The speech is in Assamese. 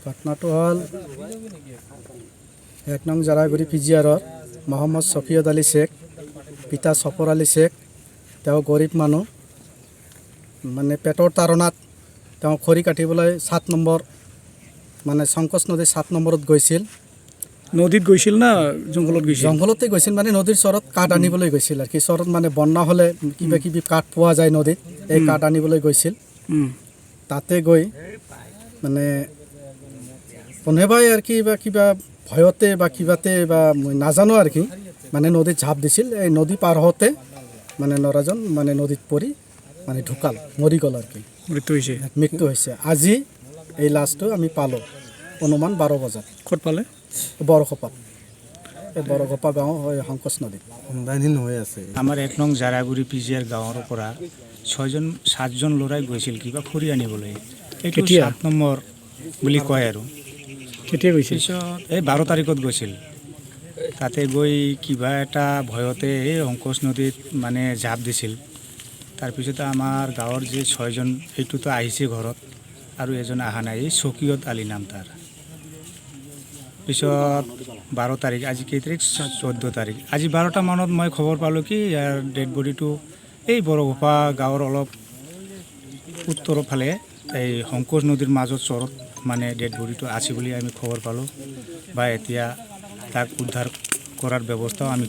ঘটনাটো হ'ল ১ নং জাৰাগুৰি পিজিআৰৰ মহম্মদ ছফিয়ত আলী শেখ, পিতা ছফৰ আলী শেখ। তেওঁ গৰীব মানুহ, মানে পেটৰ তাৰণাত তেওঁ খৰি কাটিবলৈ ৭ নম্বৰ মানে শংকচ নদীৰ ৭ নম্বৰত গৈছিল। নদীত গৈছিল না জংঘলত গৈছিল? জংঘলতে গৈছিল, মানে নদীৰ চৰত কাঠ আনিবলৈ গৈছিল আৰু কি। চৰত মানে বন্যা হ'লে কিবা কিবি কাঠ পোৱা যায় নদীত, এই কাঠ আনিবলৈ গৈছিল। তাতে গৈ মানে কোনোবাই আৰু কি বা কিবা ভয়তে বা কিবাতে বা মই নাজানো আৰু কি, মানে নদীত ঝাঁপ দিছিল। এই নদী পাৰ হওঁতে মানে ল'ৰাজন মানে নদীত পৰি মানে ঢুকাল, মৰি গ'ল আৰু কি, মৃত্যু হৈছে। আজি এই লাছটো আমি পালোঁ অনুমান 12 বজাত। ক'ত পালে? বৰখোপাত, এই বৰখোপা গাঁও হয় শংকচ নদী সন্ধানহীন হৈ আছে। আমাৰ 1 নং জাৰাগুৰি পিজিআৰ গাঁৱৰ পৰা 7জন ল'ৰাই গৈছিল কিবা খৰি আনিবলৈ। এইটো 7 নম্বৰ বুলি কয় আৰু। কেতিয়া গৈছিল? পিছত এই 12 তাৰিখত গৈছিল। তাতে গৈ কিবা এটা ভয়তে এই শংকচ নদীত মানে জাঁপ দিছিল। তাৰপিছতে আমাৰ গাঁৱৰ যে 6জন সেইটোতো আহিছে ঘৰত, আৰু এজন অহা নাই, এই ছফিয়ত আলী নাম তাৰ। পিছত 12 তাৰিখ, আজি কেই তাৰিখ? 14 তাৰিখ। আজি 12টা মানত মই খবৰ পালোঁ কি ইয়াৰ ডেড বডিটো এই বৰখোপা গাঁৱৰ অলপ উত্তৰৰ ফালে এই শংকচ নদীৰ মাজত চৰত মানে ডেড বডিটো আছে বুলি আমি খবৰ পালোঁ, বা এতিয়া তাক উদ্ধাৰ কৰাৰ ব্যৱস্থাও আমি